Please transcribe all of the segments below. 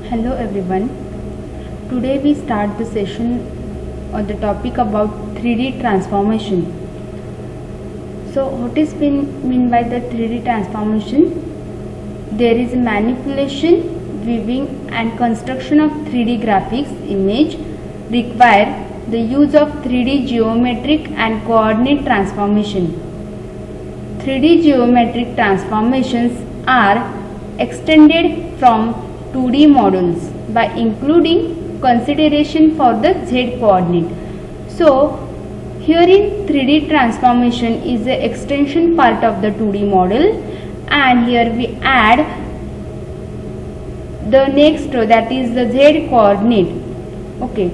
Hello everyone. Today we start the session on the topic about 3D transformation. So what is mean by the 3D transformation? There is manipulation, weaving and construction of 3D graphics image require the use of 3D geometric and coordinate transformation. 3D geometric transformations are extended from 2D models by including consideration for the Z coordinate. So here in 3D transformation is the extension part of the 2D model, and here we add the next row, that is the Z coordinate. Okay,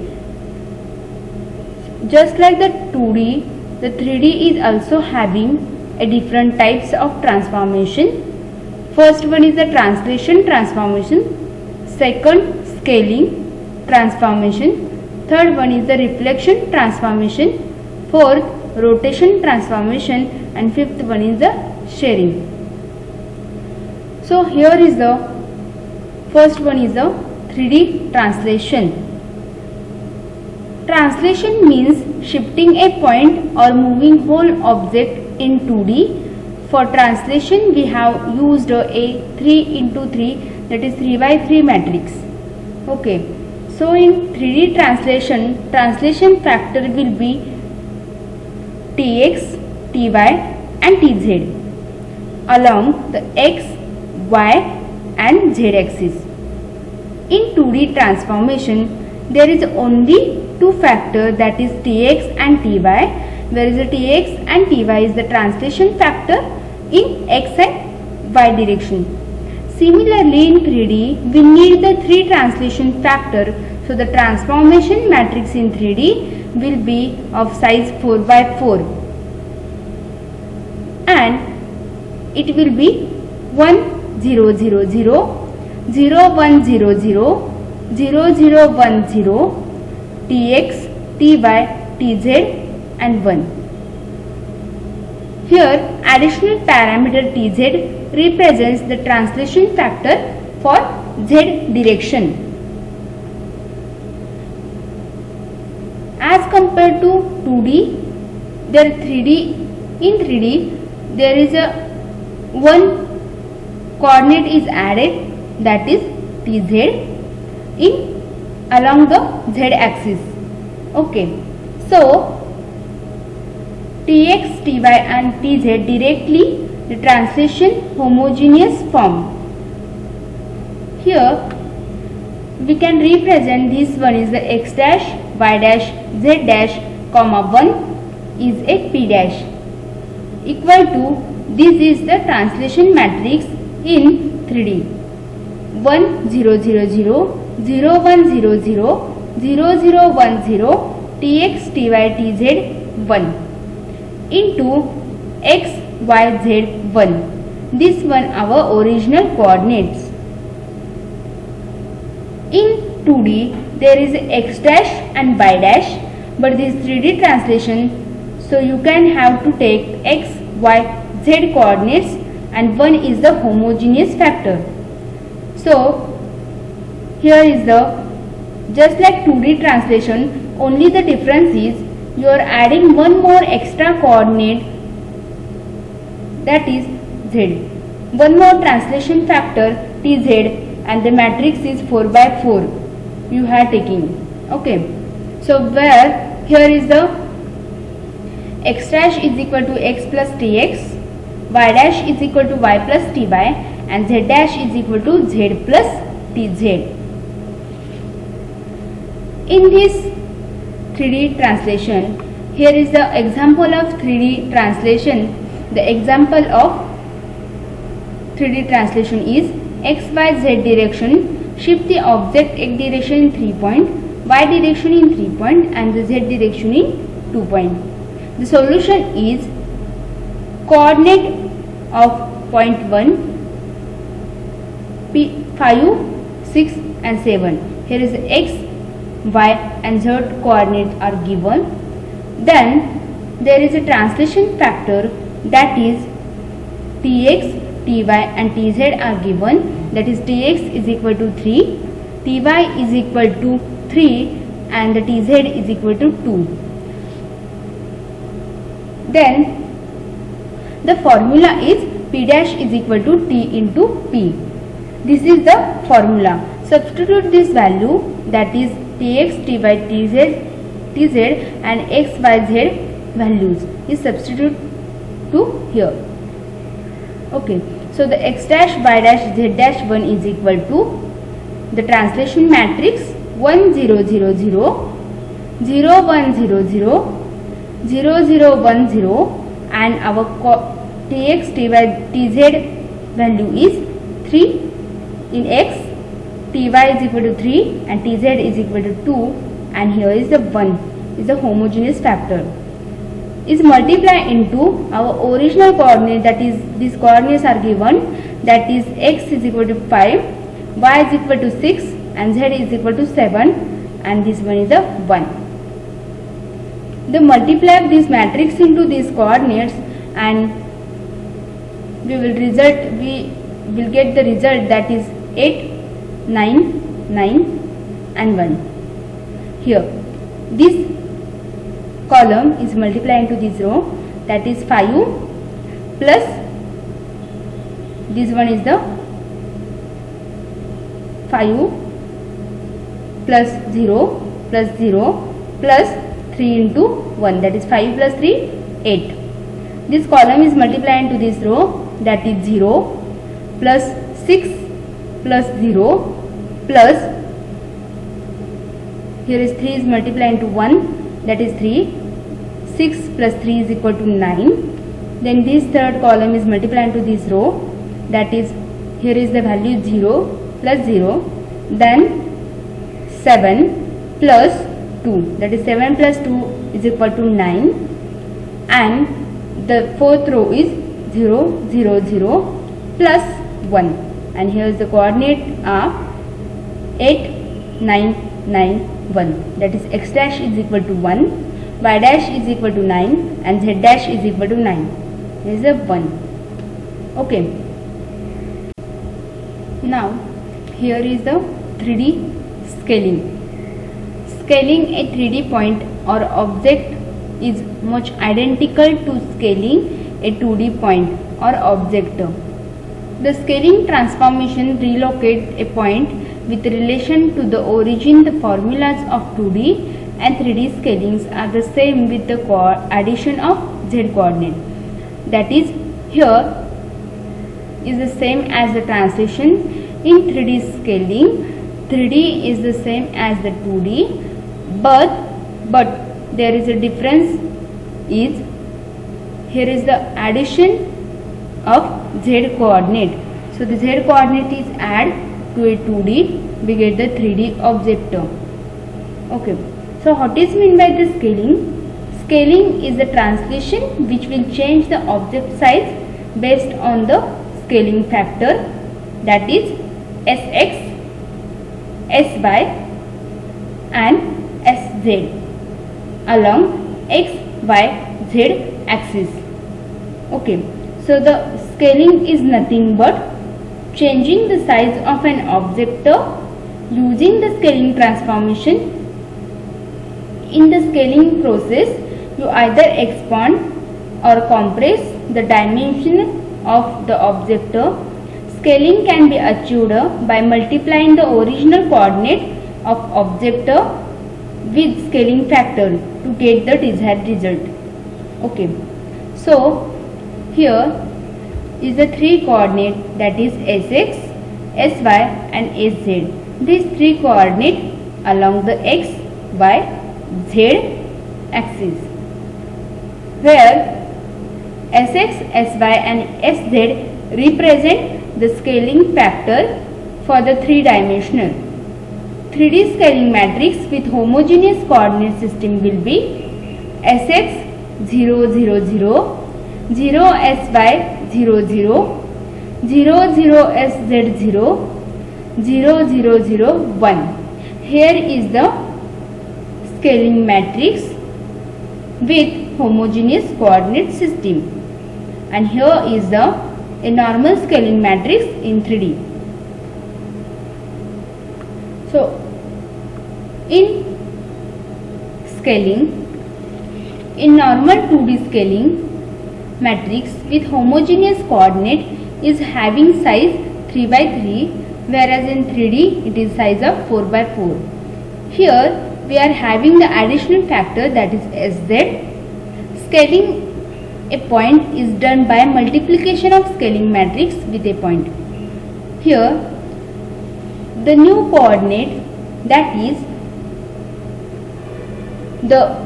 just like the 2D, the 3D is also having a different types of transformation. First one is the translation transformation, second scaling transformation, third one is the reflection transformation, fourth rotation transformation, and fifth one is the sharing. So here is the first one is the 3D translation. Translation means shifting a point or moving whole object in 2D. For translation we have used a 3 into 3, that is 3 by 3 matrix. Okay, so in 3D translation factor will be Tx, Ty and Tz along the x, y and z axis. In 2D transformation there is only two factors, that is Tx and Ty, whereas the Tx and Ty is the translation factor in x and y direction. Similarly in 3D we need the 3 translation factor, so the transformation matrix in 3D will be of size 4 by 4 and it will be 1 0 0 0 0 1 0 0 0 0 1 0 Tx, Ty, Tz and 1. Here additional parameter Tz represents the translation factor for Z direction. As compared to 2D, there 3D, in 3D there is a one coordinate is added, that is Tz in along the Z axis. Okay, so Tx, Ty and Tz directly the translation homogeneous form. Here we can represent this one is the x dash, y dash, z dash, comma 1 is a p dash equal to, this is the translation matrix in 3D 1 0 0 0 0 1 0 0 0 0 1 0 Tx, Ty, Tz 1 into x, y, z 1. This one our original coordinates. In 2D there is x dash and y dash, but this 3D translation, so you can have to take x, y, z coordinates and 1 is the homogeneous factor. So here is the, just like 2D translation, only the difference is you are adding one more extra coordinate, that is z, one more translation factor Tz, and the matrix is 4 by 4 you are taking. Okay, so where here is the x dash is equal to x plus Tx, y dash is equal to y plus Ty and z dash is equal to z plus Tz. In this 3D translation, here is the example of 3D translation. The example of 3D translation is x, y, z direction, shift the object x direction in 3 point, y direction in 3 point and the z direction in 2 point. The solution is coordinate of point 1, P, 5, 6 and 7. Here is x, y and z coordinates are given. Then there is a translation factor, that is Tx, Ty and Tz are given, that is Tx is equal to 3, Ty is equal to 3 and the Tz is equal to 2. Then the formula is P dash is equal to T into P. This is the formula. Substitute this value, that is Tx, Ty, Tz and x, y, z values is substitute to here. Okay. So the x dash, y dash, z dash 1 is equal to the translation matrix 1 0 0 0 0 1 0 0 0 0 1 0 and our Tx, Ty, Tz value is 3 in x, Ty is equal to 3 and Tz is equal to 2 and here is the 1 is the homogeneous factor, is multiplied into our original coordinate, that is these coordinates are given, that is x is equal to 5, y is equal to 6 and z is equal to 7 and this one is the 1. They multiply this matrix into these coordinates and we will get the result, that is 8, 9, 9 and 1. Here this column is multiplied into this row, that is 5 plus this one is the 5 plus 0 plus 0 plus 3 into 1, that is 5 plus 3 8. This column is multiplied into this row, that is 0 plus 6 plus 0 plus here is 3 is multiplied into 1, that is 3, 6 plus 3 is equal to 9. Then this third column is multiplied into this row, that is here is the value 0 plus 0, then 7 plus 2, that is 7 plus 2 is equal to 9 and the fourth row is 0 0 0 plus 1 and here is the coordinate are 8 9 9 1, that is x dash is equal to 1, y dash is equal to 9 and z dash is equal to 9. This is a 1. Okay. Now here is the 3D scaling. Scaling a 3D point or object is much identical to scaling a 2D point or object. The scaling transformation relocates a point with relation to the origin. The formulas of 2D and 3D scalings are the same with the addition of z coordinate. That is, here is the same as the translation. In 3D scaling, 3D is the same as the 2D, but there is a difference is here is the addition of z coordinate. So the z coordinate is add to a 2D, we get the 3D object. Okay. So what is meant by the scaling? Scaling is the translation which will change the object size based on the scaling factor, that is Sx, Sy and Sz along x, y, z axis. Okay. So the scaling is nothing but changing the size of an object using the scaling transformation. In the scaling process, you either expand or compress the dimension of the object. Scaling can be achieved by multiplying the original coordinate of object with scaling factor to get the desired result. Okay. So here is the three coordinate, that is Sx, Sy and Sz. These three coordinate along the x, y, z axis, where Sx, Sy and Sz represent the scaling factor for the three-dimensional. 3D scaling matrix with homogeneous coordinate system will be Sx 0 0 0, 0 Sy 0 0, 0 0 Sz 0, 0 0 0 1. Here is the scaling matrix with homogeneous coordinate system, and here is a normal scaling matrix in 3D. So in scaling, in normal 2D scaling, matrix with homogeneous coordinate is having size 3 by 3, whereas in 3D it is size of 4 by 4. Here we are having the additional factor, that is Sz. Scaling a point is done by multiplication of scaling matrix with a point. Here the new coordinate, that is the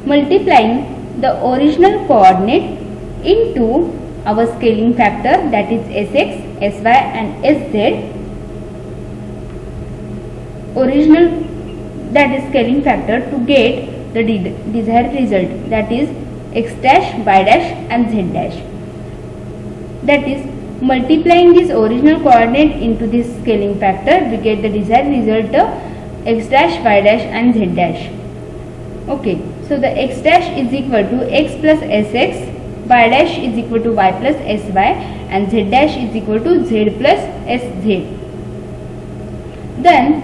multiplying the original coordinate into our scaling factor, that is Sx, Sy and Sz. Original, that is scaling factor, to get the desired result, that is x dash, y dash and z dash. That is, multiplying this original coordinate into this scaling factor, we get the desired result x dash, y dash and z dash. Okay, so the x dash is equal to x plus sx, y dash is equal to y plus sy and z dash is equal to z plus sz. Then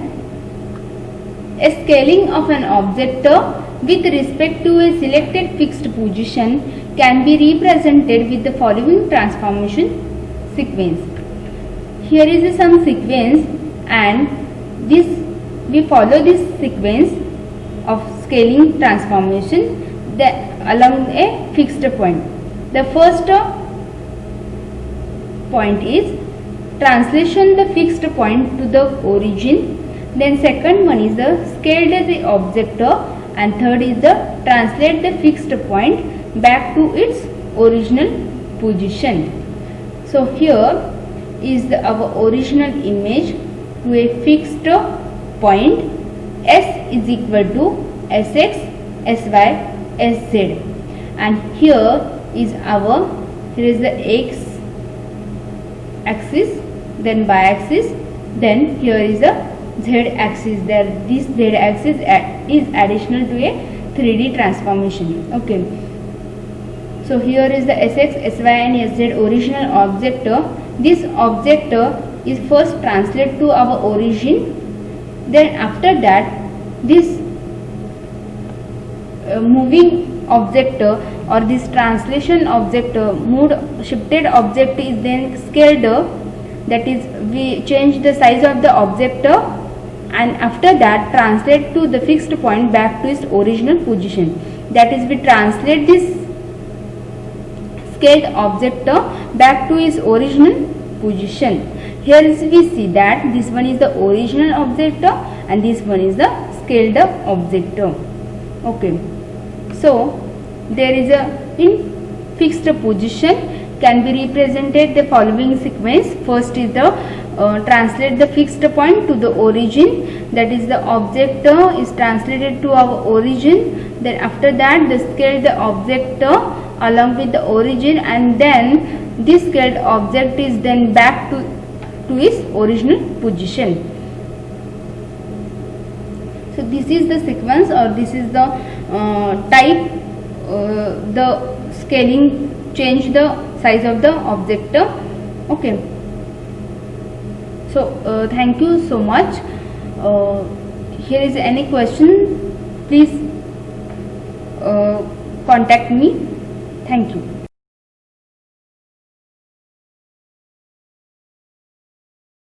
a scaling of an object with respect to a selected fixed position can be represented with the following transformation sequence. Here is some sequence, and this we follow this sequence of scaling transformation along a fixed point. The first point is translation the fixed point to the origin. Then second one is the scaled the object, and third is the translate the fixed point back to its original position. So here is our original image to a fixed point. S is equal to Sx, Sy, Sz, and here is the x axis, then y axis, then here is the z axis. There this z axis is additional to a 3D transformation. Okay, so here is the Sx, Sy and Sz original object. This object is first translated to our origin, then after that this moving object or this translation object, shifted object is then scaled, that is we change the size of the object, and after that translate to the fixed point back to its original position. That is, we translate this scaled object back to its original position. Here we see that this one is the original object and this one is the scaled object. Okay, so there is a in fixed position can be represented the following sequence. First is the translate the fixed point to the origin, that is the object is translated to our origin, then after that the scale the object along with the origin, and then this scaled object is then back to its original position. So this is the sequence, or this is the type the scaling change the size of the object. Okay, so thank you so much. Here is any question, please contact me. Thank you.